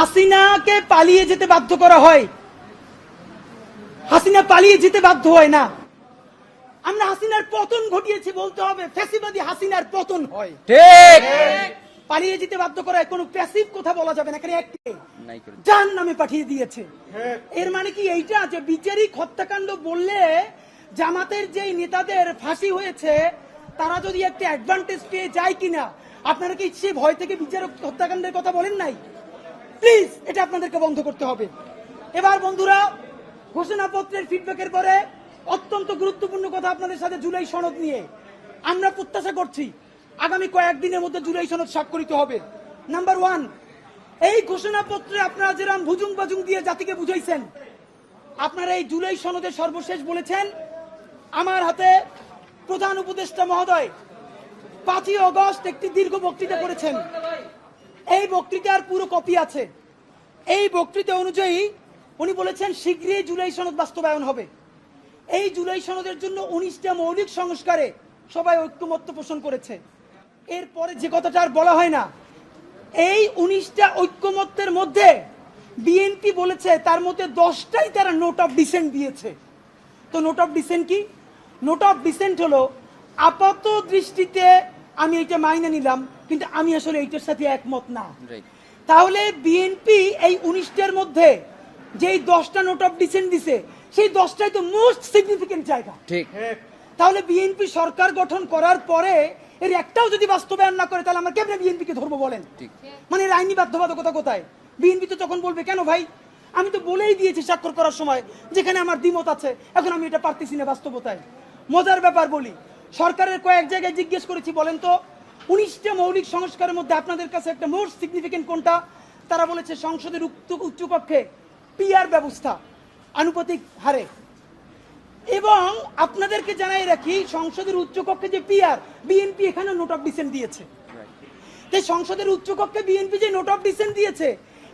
হাসিনাকে পালিয়ে যেতে বাধ্য করা হয়, হাসিনা পালিয়ে যেতে বাধ্য হয় না। আমরা হাসিনার পতন ঘটিয়েছি বলতে হবে, ফ্যাসিবাদী হাসিনার পতন হয়। ঠিক, পালিয়ে যেতে বাধ্য করা কোনো প্যাসিভ কথা বলা যাবে না, এখানে একটাই জাহান্নামে পাঠিয়ে দিয়েছে। এর মানে কি এইটা যে বিচারিক হত্যাকাণ্ড বললে জামাতের যেই নেতাদের ফাঁসি হয়েছে তারা যদি একটা অ্যাডভান্টেজ পেয়ে যায় কিনা, আপনারা কি সে ভয় থেকে বিচারিক হত্যাকাণ্ডের কথা বলেন নাই? প্লিজ এটা আপনাদেরকে বন্ধ করতে হবে। এবার বন্ধুরা, ঘোষণাপত্রের ফিডব্যাকের পরে অত্যন্ত গুরুত্বপূর্ণ কথা আপনাদের সাথে জুলাই সনদ নিয়ে আমরা প্রত্যাশা করছি আগামী কয়েকদিনের মধ্যে জুলাই সনদ স্বাক্ষরিত হবে। নাম্বার 1, এই ঘোষণাপত্রে আপনারা যেরকম ভুজুং বাজুং দিয়ে জাতিকে বুঝাইছেন, আপনারা এই জুলাই সনদের সর্বশেষ বলেছেন আমার হাতে প্রধান উপদেষ্টা মহোদয় 5ই আগস্ট একটি দীর্ঘ বক্তৃতা করেছেন। এই বক্তৃতার পুরো কপি আছে। এই বক্তৃতা অনুযায়ী উনি বলেছেন শীঘ্রই জুলাই সনদ বাস্তবায়ন হবে। এই জুলাই সনদের জন্য 19টা মৌলিক সংস্কারে সবাই ঐক্যমত্য পোষণ করেছে। এরপরে যে কথাটা আর বলা হয় না, এই 19টা ঐক্যমত্যের মধ্যে বিএনপি বলেছে তার মধ্যে 10টাই তারা নোট অফ ডিসেন্ট দিয়েছে। তো নোট অফ ডিসেন্ট কি? নোট অফ ডিসেন্ট হলো আপাত দৃষ্টিতে আমি এটা মাইনে নিলাম, কিন্তু আমি আসলে এইটার সাথে একমত না। তাহলে বিএনপি এই 19টার মধ্যে যেই 10টা নোট অফ ডিসেন্ট দিছে সেই 10টাই তো মোস্ট সিগনিফিকেন্ট জায়গা। ঠিক। তাহলে বিএনপি সরকার গঠন করার পরে এর একটাও যদি বাস্তবায়ন না করে তাহলে আমরা কেমনে বিএনপি কে ধরবো বলেন? মানে এর আইনি বাধ্যবাধকতা কোথায়? বিএনপি তো তখন বলবে কেন ভাই, আমি তো বলেই দিয়েছি স্বাক্ষর করার সময় যেখানে আমার দ্বিমত আছে, এখন আমি এটা পারতেছি না বাস্তবতায়। মজার ব্যাপার বলি, সরকারের কয়েক জায়গায় জিজ্ঞেস করেছি বলেন তো 19টা মৌলিক সংস্কারের মধ্যে আপনাদের কাছে একটা মোস্ট সিগনিফিকেন্ট কোনটা? তারা বলেছে সংসদের উচ্চকক্ষে পিআর ব্যবস্থা আনুপাতিক হারে। এবং আপনাদেরকে জানাই রাখি সংসদের উচ্চকক্ষে যে পিআর, বিএনপি এখানে নোট অফ ডিসেন্ট দিয়েছে। তাই সংসদের উচ্চকক্ষে বিএনপি যে নোট অফ ডিসেন্ট দিয়েছে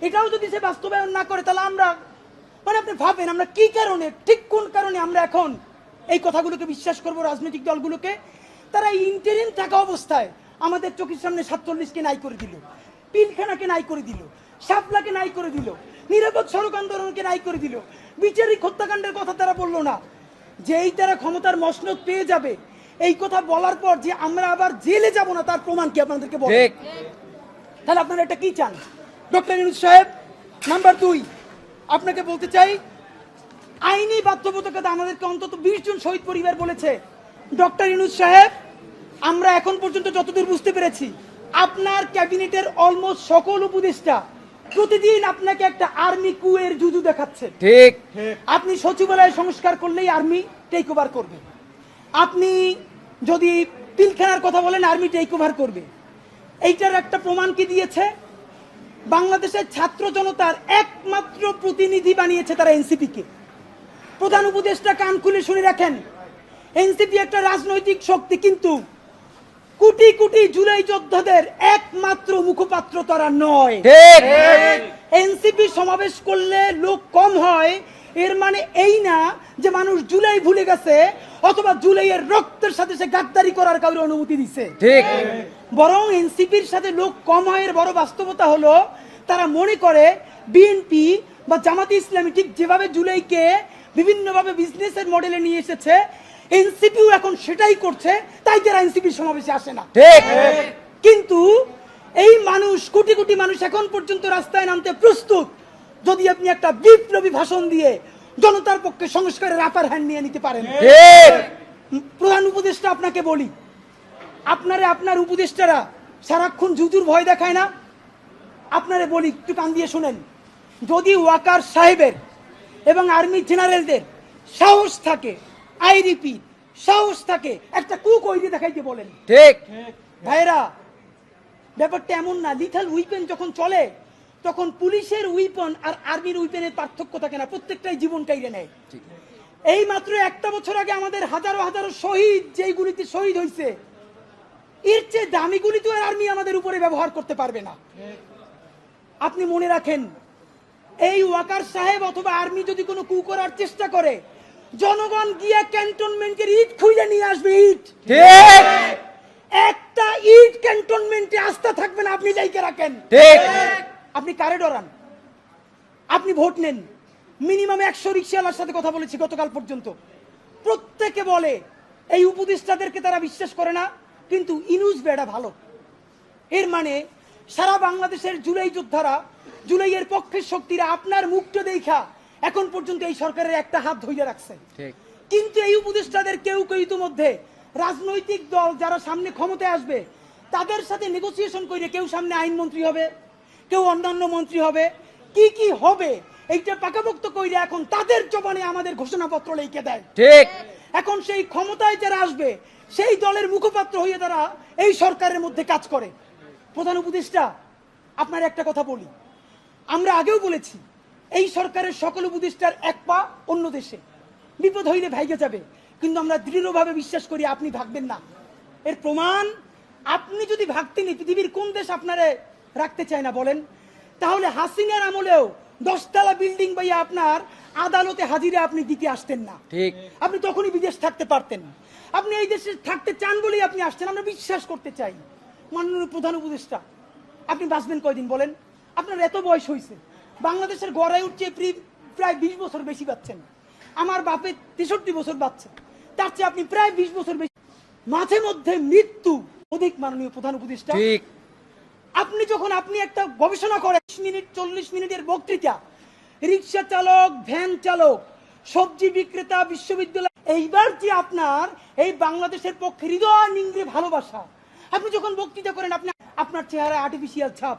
এটাও যদি সে বাস্তবায়ন না করে তাহলে আমরা মানে আপনি ভাবেন আমরা কি কারণে, ঠিক কোন কারণে আমরা এখন এই কথাগুলোকে বিশ্বাস করব? রাজনৈতিক দলগুলোকে তারা ইন্টারিম থাকা অবস্থায় আমাদের চোখের সামনে 47কে নাই করে দিল, পিলখানাকে নাই করে দিল, শাপলাকে নাই করে দিল, নিরাপদ সড়ক আন্দোলনকে নাই করে দিল, বিচারিক হত্যাকাণ্ডের কথা তারা বললো না। যেই তারা ক্ষমতার মসনদ পেয়ে যাবে এই কথা বলার পর যে আমরা আবার জেলে যাব না তার প্রমাণ কি আপনাদেরকে বল? তাহলে আপনারা এটা কি চান? ডক্টর ইউনূস সাহেব, নাম্বার 2 আপনাকে বলতে চাই আইনি বাধ্যবাধকতা আমাদেরকে অন্তত 20 জন শহীদ পরিবার বলেছে। ডক্টর ইউনূস সাহেব, আমরা এখন পর্যন্ত যতদূর বুঝতে পেরেছি আপনার ক্যাবিনেটের অলমোস্ট সকল উপদেষ্টা প্রতিদিন আপনাকে একটা আর্মি কুয়ের জুজু দেখাচ্ছে। ঠিক। আপনি সচিবালয় সংস্কার করলেই আর্মি টেক ওভার করবে, আপনি যদি পিলখানার কথা বলেন আর্মি টেক ওভার করবে। এইটার একটা প্রমাণ কি দিয়েছে? বাংলাদেশের ছাত্র জনতার একমাত্র প্রতিনিধি বানিয়েছে তারা এনসিপি কে। প্রধান উপদেষ্টা কান খুলে শুনে রাখেন, এনসিপি একটা রাজনৈতিক শক্তি, কিন্তু কোটি কোটি জুলাই যোদ্ধাদের একমাত্র মুখপাত্র তারা নয়। এনসিপি সমাবেশ করলে লোক কম হয় এর মানে এই না যে মানুষ জুলাই ভুলে গেছে অথবা জুলাইয়ের রক্তের সাথে সে গাদ্দারি করার কাউকে অনুমতি দিচ্ছে। ঠিক। বরং এনসিপির সাথে লোক কম হয় এর বড় বাস্তবতা হলো তারা মনে করে বিএনপি বা জামাতে ইসলামী ঠিক যেভাবে জুলাইকে বিভিন্নভাবে বিজনেসের মডেলে নিয়ে এসেছে এনসিপিও এখন সেটাই করছে, তাই তারা এনসিপির সমাবেশে আসে না। ঠিক। কিন্তু এই মানুষ, কোটি কোটি মানুষ এখন পর্যন্ত রাস্তায় নামতে প্রস্তুত যদি আপনি একটা বিপ্লবী ভাষণ দিয়ে জনতার পক্ষে সংস্কারের আপার হ্যান্ড নিয়ে নিতে পারেন। প্রধান উপদেষ্টা আপনাকে বলি, আপনার উপদেষ্টারা সারাক্ষণ জুজুর ভয় দেখায় না? আপনারে বলি একটু কান দিয়ে শুনেন, যদি ওয়াকার সাহেবের এবং আর্মি জেনারেলদের সাহস থাকে, আই রিপিট সাহস থাকে, একটা কুক ওইদি দেখাইতে বলেন। ঠিক ভাইরা, ব্যাপারটা এমন না। লিথাল উইপেন যখন চলে তখন পুলিশের উইপন আর আর্মির উইপেনের পার্থক্য থাকে না, প্রত্যেকটাই জীবন কাইরে নেয়। এই মাত্র একটা বছর আগে আমাদের হাজারো হাজারো শহীদ যেই গুলিতে শহীদ হয়েছে এর চেয়ে দামি গুলি তো আর্মি আমাদের উপরে ব্যবহার করতে পারবে না। আপনি মনে রাখেন, এই ওয়াকার সাহেব অথবা আর্মি যদি কোনো কু করার চেষ্টা করে জনগণ গিয়া ক্যান্টনমেন্টের ইট খুঁজে নিয়ে আসবে। ইট একটা ইট ক্যান্টনমেন্টে আস্থা থাকবে না, আপনি যাইকে রাখেন। আপনি কারে ডরান? আপনি ভোট নেন, মিনিমাম 100 রিক্সাওয়ালার সাথে কথা বলেছি গতকাল পর্যন্ত, প্রত্যেকে বলে এই উপদেষ্টাদেরকে তারা বিশ্বাস করে না, কিন্তু ইনুস বেড়া ভালো। এর মানে সারা বাংলাদেশের জুলাই যোদ্ধারা, জুলাইয়ের পক্ষের শক্তিরা আপনার মুখটা দেখা এখন পর্যন্ত এই সরকারের একটা হাত ধরে রাখছে। কিন্তু এই উপদেষ্টাদের কেউ কেউ ইতিমধ্যে রাজনৈতিক দল যারা সামনে ক্ষমতায় আসবে তাদের সাথে নেগোসিয়েশন করে কেউ সামনে আইনমন্ত্রী হবে, কেউ অন্যান্য মন্ত্রী হবে, কি কি হবে এইটা পাকাপোক্ত কইরা এখন তাদের জবানে আমাদের ঘোষণাপত্র লিখে দেয়। ঠিক এখন সেই ক্ষমতায় যারা আসবে সেই দলের মুখপাত্র হয়ে তারা এই সরকারের মধ্যে কাজ করে। প্রধান উপদেষ্টা, আপনার একটা কথা বলি, আমরা আগেও বলেছি এই সরকারের সকল উপদেষ্টার এক পা অন্য দেশে, বিপদ হইলে ভাইগে যাবে, কিন্তু আমরা দৃঢ়ভাবে বিশ্বাস করি আপনি ভাগবেন না। এর প্রমাণ, আপনি যদি ভাগতেন পৃথিবীর কোন দেশ আপনারে রাখতে চায় না বলেন? তাহলে হাসিনার আমলেও 10 তলা বিল্ডিং বাইয়া আপনার আদালতে হাজিরা আপনি দিতে আসতেন না। ঠিক, আপনি তখনই বিদেশ থাকতে পারতেন। আপনি এই দেশে থাকতে চান বলেই আপনি আসছেন, আমরা বিশ্বাস করতে চাই। মাননীয় প্রধান উপদেষ্টা, আপনি বাঁচবেন কয়দিন বলেন? আপনার এত বয়স হয়েছে, বাংলাদেশের গড়ায় উঠছে প্রায় 20 বছর বেশি পাচ্ছেন। আমার বাপে 63 বছর বাচ্চা, তার চেয়ে আপনি প্রায় 20 বছর বেশি। মাঝে মধ্যে মৃত্যু অধিক। মাননীয় প্রধান উপদেষ্টা, আপনি যখন আপনি একটা গবেষণা করেন 40 মিনিটের বক্তৃতা, রিক্সা চালক, ভ্যান চালক, সবজি বিক্রেতা, বিশ্ববিদ্যালয়, এইবার যে আপনার এই বাংলাদেশের পক্ষে হৃদয় নিংড়ে ভালোবাসা, আপনি যখন বক্তৃতা করেন আপনার চেহারা আর্টিফিশিয়াল ছাপ,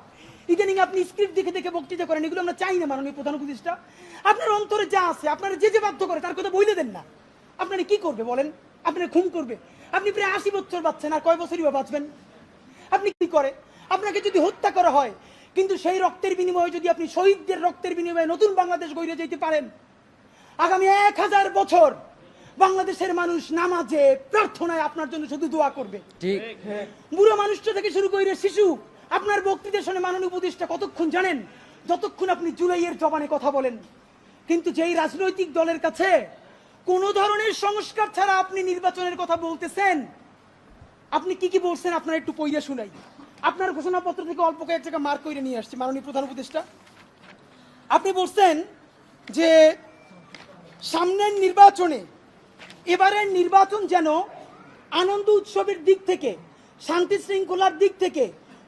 ইদানিং আপনি স্ক্রিপ্ট দেখে দেখে বক্তৃতা করেন, এগুলো আমরা চাই না। মাননীয় প্রধান উপদেষ্টা, আপনার অন্তরে যা আছে, আপনার যে বাধ্য করে তার কথা বইলে দেন না। আপনারা কি করবে বলেন? আপনার খুন করবে। আপনি প্রায় 80 বছর বাঁচছেন, আর কয় বছরই বা বাঁচবেন? আপনি কি করে? আপনাকে যদি হত্যা করা হয়, কিন্তু সেই রক্তের বিনিময়ে যদি আপনি শহীদদের রক্তের বিনিময়ে নতুন বাংলাদেশ গড়ে যেতে পারেন, আগামী 1000 বছর বাংলাদেশের মানুষ নামাজে প্রার্থনায় আপনার জন্য শুধু দোয়া করবে। ঠিক, বুড়ো মানুষটা থেকে শুরু করে শিশু আপনার বক্তৃতা শুনে মাননীয় উপদেষ্টা কতক্ষণ জানেন? যতক্ষণ আপনি জুলাইয়ের জবানে কথা বলেন। কিন্তু যেই রাজনৈতিক দলের কাছে কোন ধরনের সংস্কার ছাড়া আপনি নির্বাচনের কথা বলতেছেন, আপনি কি কি বলছেন আপনারা একটু পড়ে শুনাই। আপনার ঘোষণাপত্র থেকে অল্প কয়েক জায়গা মার্ক করে নিয়ে আসছি। মাননীয় প্রধান উপদেষ্টা, আপনি বলছেন যে সামনের নির্বাচনে, এবারের নির্বাচন যেন আনন্দ উৎসবের দিক থেকে, শান্তি শৃঙ্খলার দিক থেকে,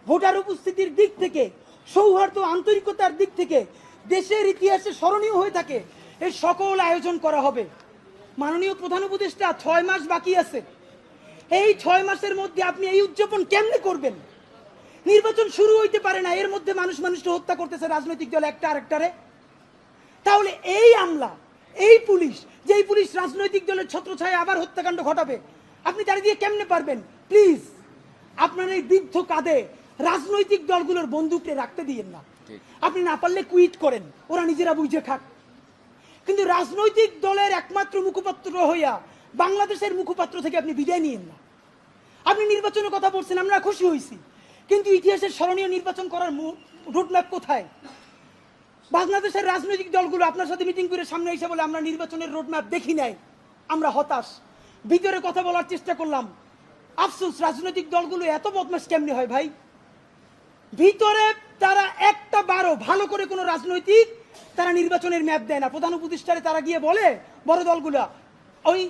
ভোটার উপস্থিতির দিক থেকে, সৌহার্দ্য আন্তরিকতার দিক থেকে দেশের ইতিহাসে স্মরণীয় হয়ে থাকে, এই সকল আয়োজন করা হবে। মাননীয় প্রধান উপদেষ্টা, 6 মাস বাকি আছে। এই 6 মাসের মধ্যে আপনি এই উদযাপন কেমনে করবেন? নির্বাচন শুরু হইতে পারে না, এর মধ্যে মানুষকে হত্যা করতেছে রাজনৈতিক দল একটা আরেকটারে। তাহলে এই আমলা, এই পুলিশ, যেই পুলিশ রাজনৈতিক দলের ছত্রছায়া আবার হত্যাকাণ্ড ঘটাবে, আপনি তার দিয়ে কেমনে পারবেন? প্লিজ আপনার এই বৃদ্ধ কাঁধে রাজনৈতিক দলগুলোর বন্দুককে রাখতে দিয়েন না। আপনি না পারলে কুইট করেন, ওরা নিজেরা বুঝে খাক। কিন্তু রাজনৈতিক দলের একমাত্র মুখপাত্র হইয়া বাংলাদেশের মুখপাত্র থেকে আপনি বিদায় নিয়েন না। আপনি নির্বাচনের কথা বলছেন, আমরা খুশি হয়েছি, কিন্তু ইতিহাসের স্মরণীয় নির্বাচন করার রোডম্যাপ কোথায়? বাংলাদেশের রাজনৈতিক দলগুলো আপনার সাথে মিটিং করে সামনে এসে বলে আমরা নির্বাচনের রোডম্যাপ দেখি নাই, আমরা হতাশ। ভিতরে কথা বলার চেষ্টা করলাম, আফসোস, রাজনৈতিক দলগুলো এত বদমাশ কেমনি হয় ভাই? ভিতরে তারা একটা বারো ভালো করে কোনো রাজনৈতিক তারা নির্বাচনের ম্যাপ দেয় না। প্রধান উপদেষ্টারে তারা গিয়ে বলে বড় দলগুলা, ওই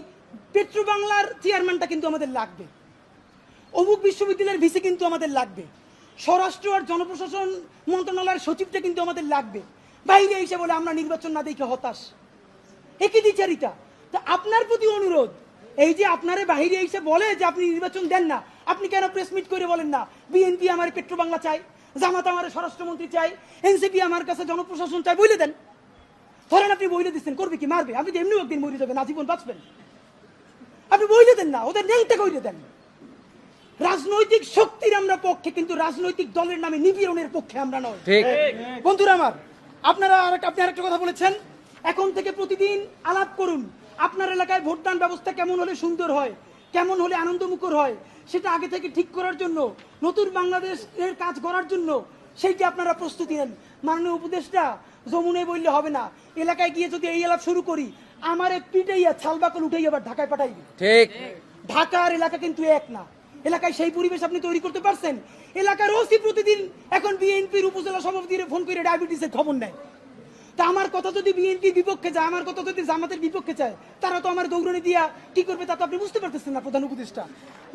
পেট্রো বাংলার চেয়ারম্যানটা কিন্তু আমাদের লাগবে, অমুক বিশ্ববিদ্যালয়ের ভিসি কিন্তু আমাদের লাগবে, স্বরাষ্ট্র আর জনপ্রশাসন মন্ত্রণালয়ের সচিবটা কিন্তু আমাদের লাগবে। বাইরে এসে বলে আমরা নির্বাচন না দেখে হতাশ। একই দ্বিচারিতা। তা আপনার প্রতি অনুরোধ, এই যে আপনারে বাহিরে এসে বলে যে আপনি নির্বাচন দেন না, আপনি কেন প্রেস মিট করে বলেন না বিএনপি আমার পেট্রো বাংলা চাই, জামাত আমার স্বরাষ্ট্রমন্ত্রী চাই, এনসিপি আমার কাছে জনপ্রশাসন চাই, বলে দেন। ধরেন আপনি বইলে দিচ্ছেন, করবে কি? মারবে। আপনি তো এমনি একদিন মরে যাবেন, আজীবন বাঁচবেন। আপনি বইলে দেন না, ওদের নেংতে কইরে দেন। রাজনৈতিক শক্তির আমরা পক্ষে, কিন্তু রাজনৈতিক দলের নামে নিপীড়নের পক্ষে আমরা নয়। বন্ধুরা আমার, আপনি আরেকটা কথা বলেছেন, এখন থেকে প্রতিদিন আলাপ করুন আপনার এলাকায় ভোটদান ব্যবস্থা কেমন হলে সুন্দর হয়, কেমন হলে আনন্দমুখর হয়, সেটা আগে থেকে ঠিক করার জন্য, নতুন বাংলাদেশের কাজ করার জন্য সেইটা আপনারা প্রস্তুতি নেন। মাননীয় উপদেষ্টা, যমুনায় বললে হবে না, এলাকায় গিয়ে যদি এই আলাপ শুরু করি, আমার পিটাইয়া ছালবাকল উঠেই আবার ঢাকায় পাঠাইবে। ঠিক, ঢাকার এলাকা কিন্তু এক না। এলাকায় সেই পরিবেশ আপনি তৈরি করতে পারছেন? এলাকার ওসি প্রতিদিন এখন বিএনপির উপজেলা সভাপতির ফোন করে ডায়াবেটিসের খবর নেয়। তা আমার কথা যদি বিএনপি বিপক্ষে যায়, আমার কথা যদি জামাতের বিপক্ষে চায়, তারা তো আমার দৌড়নি দিয়া কি করবে তা তো আপনি বুঝতে পারতেছেন না। প্রধান উপদেষ্টা,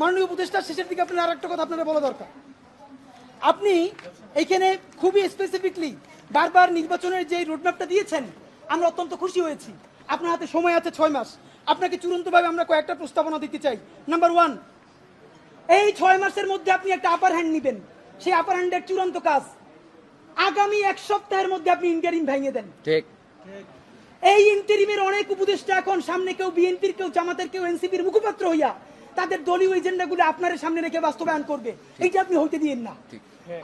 মাননীয় উপদেষ্টা, শেষের দিকে আপনার আর একটা কথা আপনারা বলা দরকার। আপনি এইখানে খুবই স্পেসিফিকলি বারবার নির্বাচনের যে রোডম্যাপটা দিয়েছেন, আমরা অত্যন্ত খুশি হয়েছি। আপনার হাতে সময় আছে 6 মাস। আপনাকে চূড়ান্তভাবে আমরা কয়েকটা প্রস্তাবনা দিতে চাই। নাম্বার 1, এই 6 মাসের মধ্যে আপনি একটা আপার হ্যান্ড নেবেন। সেই আপার হ্যান্ডের চূড়ান্ত কাজ আগামী 1 সপ্তাহের মধ্যে আপনি ইন্টারিম ভেঙে দেন। ঠিক। এই ইন্টারিমের অনেক উপদেষ্টা এখন সামনে কেউ বিএনপির, কেউ জামাতের, কেউ এনসিপির মুখপাত্র হইয়া তাদের দলীয় এজেন্ডাগুলো আপনার সামনে রেখে বাস্তবায়ন করবে। এইটা আপনি হইতে দিয়েন না।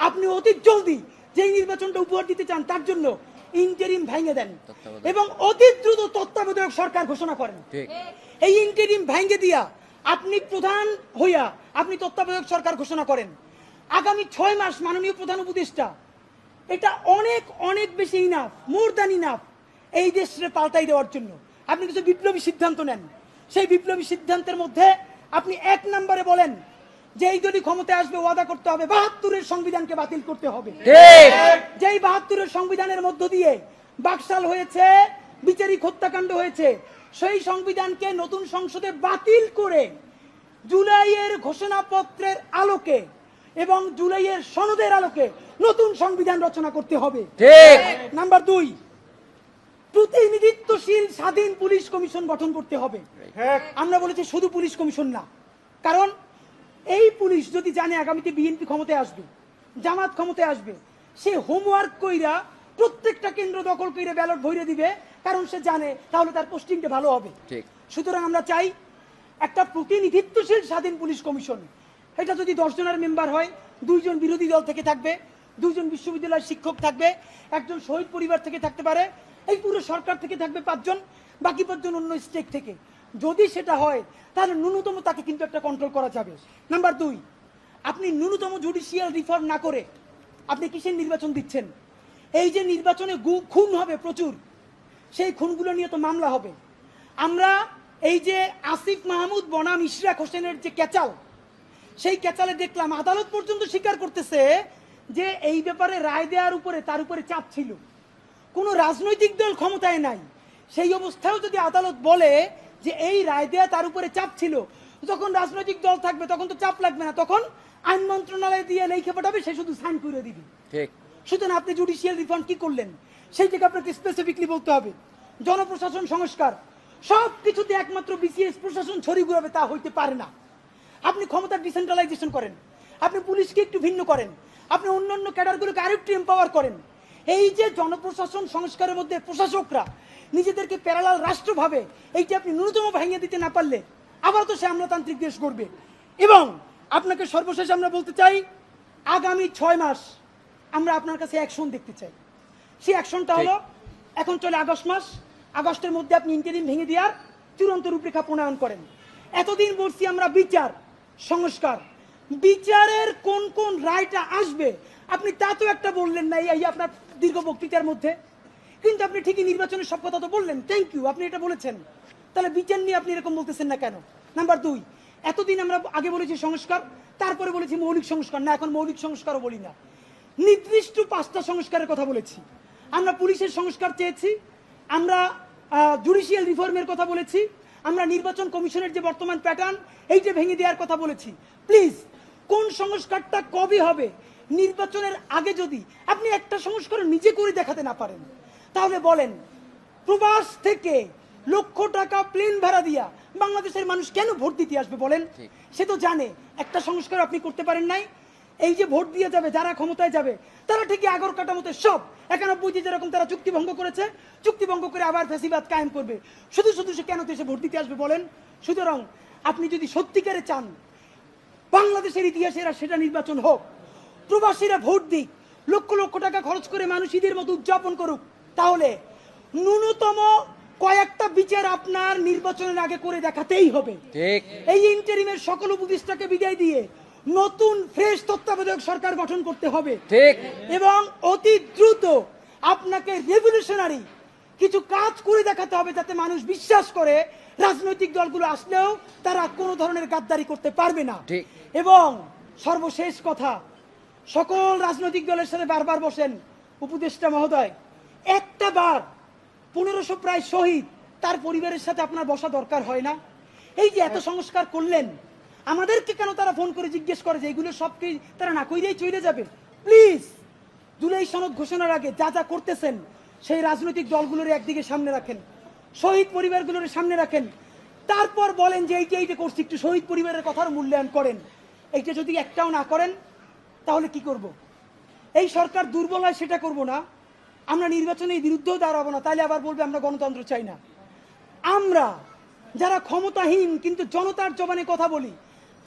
আপনি অতি জলদি যেই নির্বাচনটা উপহার দিতে চান তার জন্য ইন্টারিম ভেঙে দেন এবং অতি দ্রুত তত্ত্বাবধায়ক সরকার ঘোষণা করেন। এই ইন্টারিম ভেঙে দিয়া আপনি প্রধান হইয়া আপনি তত্ত্বাবধায়ক সরকার ঘোষণা করেন। আগামী 6 মাস মাননীয় প্রধান উপদেষ্টা, এটা অনেক অনেক বেশি ইনাফ, মোর দ্যান ইনাফ এই দেশে পাল্টাই দেওয়ার জন্য। আপনি কিছু বিপ্লবী সিদ্ধান্ত নেন। সেই বিপ্লবী সিদ্ধান্তের মধ্যে আপনি 1 নম্বরে বলেন যে এই দলই ক্ষমতায় আসবে ওয়াদা করতে হবে 72-এর সংবিধানকে বাতিল করতে হবে। যেই 72-এর সংবিধানের মধ্য দিয়ে বাকশাল হয়েছে, বিচারিক হত্যাকাণ্ড হয়েছে, সেই সংবিধানকে নতুন সংসদে বাতিল করে জুলাইয়ের ঘোষণাপত্রের আলোকে এবং জুলাইয়ের সনদের আলোকে নতুন সংবিধান রচনা করতে হবে। নাম্বার 2, প্রতিনিধিত্বশীল স্বাধীন পুলিশ কমিশন গঠন করতে হবে। আমরা বলেছি শুধু পুলিশ কমিশন না, কারণ এই পুলিশ যদি জানে আগামীতে বিএনপি ক্ষমতায় আসবে, জামাত ক্ষমতায় আসবে, সে হোমওয়ার্ক কইরা প্রত্যেকটা কেন্দ্র দখল করে ব্যালট ভরে দিবে, কারণ সে জানে তাহলে তার পোস্টিংটা ভালো হবে। সুতরাং আমরা চাই একটা প্রতিনিধিত্বশীল স্বাধীন পুলিশ কমিশন। এটা যদি 10 জনের মেম্বার হয়, 2 জন বিরোধী দল থেকে থাকবে, 2 জন বিশ্ববিদ্যালয়ের শিক্ষক থাকবে, 1 জন শহীদ পরিবার থেকে থাকতে পারে, এই পুরো সরকার থেকে থাকবে 5 জন, বাকি 5 জন অন্য স্টেক থেকে। যদি সেটা হয় তাহলে ন্যূনতম তাকে কিন্তু একটা কন্ট্রোল করা যাবে। নাম্বার 2, আপনি ন্যূনতম জুডিশিয়াল রিফর্ম না করে আপনি কিসের নির্বাচন দিচ্ছেন? এই যে নির্বাচনে খুন হবে প্রচুর, সেই খুনগুলো নিয়ে তো মামলা হবে। আমরা এই যে আসিফ মাহমুদ বনাম ইশরাক হোসেনের যে ক্যাচাল, সেই ক্যাচালে দেখলাম আদালত পর্যন্ত স্বীকার করতেছে যে এই ব্যাপারে রায় দেওয়ার উপরে তার উপরে চাপ ছিল। কোনো রাজনৈতিক দল ক্ষমতায় নাই, সেই অবস্থায়ও যদি আদালত বলে যে এই রায় দেওয়া তার উপরে চাপ ছিল, যখন রাজনৈতিক দল থাকবে তখন তো চাপ লাগবে না, তখন আইন মন্ত্রণালয় দিয়ে লিখে পাঠাবে, সে শুধু সাইন করে দিবে। সুতরাং আপনি জুডিশিয়াল রিফর্ম কি করলেন সেই থেকে আপনাকে স্পেসিফিকলি বলতে হবে। জনপ্রশাসন সংস্কার, সব কিছুতে একমাত্র বিসিএস প্রশাসন ছড়ি ঘুরাবে তা হইতে পারে না। আপনি ক্ষমতার ডিসেন্ট্রালাইজেশন করেন, আপনি পুলিশকে একটু ভিন্ন করেন, আপনি অন্যান্য ক্যাডারগুলোকে আরেকটু এম্পাওয়ার করেন। এই যে জনপ্রশাসন সংস্কারের মধ্যে প্রশাসকরা নিজেদেরকে প্যারালাল রাষ্ট্র ভাবে, এইটা আপনি ন্যূনতম ভাঙিয়ে দিতে না পারলে আবার তো সে আমলাতান্ত্রিক দেশ করবে। এবং আপনাকে সর্বশেষ আমরা বলতে চাই, আগামী 6 মাস আমরা আপনার কাছে অ্যাকশন দেখতে চাই। সেই অ্যাকশনটা হলো, এখন চলে আগস্ট মাস, আগস্টের মধ্যে আপনি ইন্টারিম ভেঙে দেওয়ার চূড়ান্ত রূপরেখা প্রণয়ন করেন। এতদিন বলছি আমরা বিচার সংস্কার, বিচারের কোন কোন রায়টা আসবে আপনি তা তো একটা বললেন না এই আপনার দীর্ঘ বক্তৃতার মধ্যে, কিন্তু আপনি ঠিকই নির্বাচনের সব কথা তো বললেন, থ্যাংক ইউ, আপনি এটা বলেছেন। তাহলে বিচার নিয়ে আপনি এরকম বলতেছেন না কেন? নাম্বার 2, এতদিন আমরা আগে বলেছি সংস্কার, তারপরে বলেছি মৌলিক সংস্কার, না এখন মৌলিক সংস্কারও বলি না, নির্দিষ্ট 5টা সংস্কারের কথা বলেছি। আমরা পুলিশের সংস্কার চেয়েছি, আমরা জুডিশিয়াল রিফর্মের কথা বলেছি, আমরা নির্বাচন কমিশনের যে বর্তমান প্যাটার্ন এইটা ভেঙে দেওয়ার কথা বলেছি। প্লিজ, কোন সংস্কারটা কবে হবে? নির্বাচনের আগে যদি আপনি একটা সংস্কার নিজে করে দেখাতে না পারেন, তাহলে বলেন প্রবাস থেকে লক্ষ টাকা প্লেন ভাড়া দিয়া বাংলাদেশের মানুষ কেন ভোট দিতে আসবে বলেন? সে তো জানে একটা সংস্কার আপনি করতে পারেন নাই। এই যে ভোট দিয়ে যাবে যারা ক্ষমতায় যাবে, তারা ঠিকই আগর কাটামতে সব 91 যেরকম তারা চুক্তি ভঙ্গ করেছে, চুক্তি ভঙ্গ করে আবার ফ্যাসিবাদ কায়েম করবে। শুধু শুধু সে কেন তো এসে ভোট দিতে আসবে বলেন? সুতরাং আপনি যদি সত্যিকারে চান বাংলাদেশের ইতিহাসে সেটা নির্বাচন হোক, প্রবাসীরা ভোট দিক, লক্ষ লক্ষ টাকা খরচ করে মানুষ ঈদের মতো উদযাপন করুক, তাহলে ন্যূনতম কয়েকটা বিচার আপনার নির্বাচনের আগে করে দেখাতেই হবে। এই ইন্টারিমের সকল উপদেষ্টাকে বিদায় দিয়ে নতুন ফ্রেশ তত্ত্বাবধায়ক সরকার গঠন করতে হবে এবং অতি দ্রুত আপনাকে রেভলিউশনারি কিছু কাজ করে দেখাতে হবে, যাতে মানুষ বিশ্বাস করে রাজনৈতিক দলগুলো আসলেও তারা কোনো ধরনের গাদ্দারি করতে পারবে না। এবং সর্বশেষ কথা, সকল রাজনৈতিক দলের সাথে বারবার বসেন উপদেষ্টা মহোদয়, একটা বার 1500 প্রায় শহীদ তার পরিবারের সাথে আপনার বসা দরকার হয় না? এই যে এত সংস্কার করলেন, আমাদেরকে কেন তারা ফোন করে জিজ্ঞেস করে যে এগুলো সব কি তারা না কইরেই চলে যাবে? প্লিজ জুলাই সনদ ঘোষণার আগে যা যা করতেছেন সেই রাজনৈতিক দলগুলোর একদিকে সামনে রাখেন, শহীদ পরিবারগুলোর সামনে রাখেন, তারপর বলেন যে এইটা এইটা করছি, একটু শহীদ পরিবারের কথার মূল্যায়ন করেন। এইটা যদি একটাও না করেন তাহলে কি করব? এই সরকার দুর্বল হয় সেটা করব না, আমরা নির্বাচনের বিরুদ্ধেও দাঁড়াবো না, তাহলে আবার বলবে আমরা গণতন্ত্র চাই না। আমরা যারা ক্ষমতাহীন কিন্তু জনতার জবানে কথা বলি,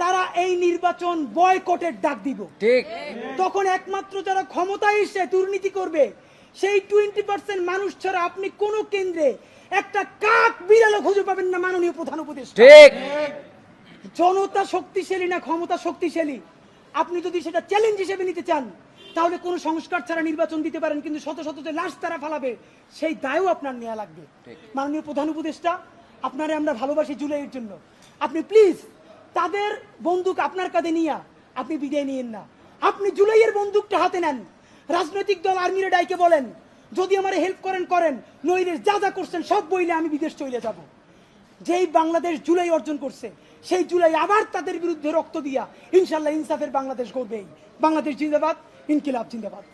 তারা এই নির্বাচন বয়কটের ডাক দিব। ঠিক। তখন একমাত্র যারা ক্ষমতায় এসে দুর্নীতি করবে সেই 20% মানুষ ছাড়া আপনি কোন কেন্দ্রে একটা কাক বিড়ালও খুঁজে পাবেন না। মাননীয় প্রধান উপদেষ্টা, ঠিক। জনতা শক্তিশালী না ক্ষমতা শক্তিশালী, আপনি যদি সেটা চ্যালেঞ্জ হিসেবে নিতে চান তাহলে কোনো সংস্কার ছাড়া নির্বাচন দিতে পারেন, কিন্তু শত শত যে লাশ তারা ফালাবে সেই দায়ও আপনার নেওয়া লাগবে। মাননীয় প্রধান উপদেষ্টা, আপনারে আমরা ভালোবাসি জুলাইয়ের জন্য, আপনি প্লিজ তাদের বন্দুক আপনার কাঁধে নিয়ে আপনি বিদায় নিয়েন না। আপনি জুলাইয়ের বন্দুকটা হাতে নেন, রাজনৈতিক দল আর্মিরে ডাইকে বলেন যদি আমার হেল্প করেন করেন, নইলে যা যা করছেন সব বইলে আমি বিদেশ চলে যাব। যেই বাংলাদেশ জুলাই অর্জন করছে সেই জুলাই আবার তাদের বিরুদ্ধে রক্ত দিয়া ইনশাল্লাহ ইনসাফের বাংলাদেশ গড়বেই। বাংলাদেশ জিন্দাবাদ, ইনকিলাব জিন্দাবাদ।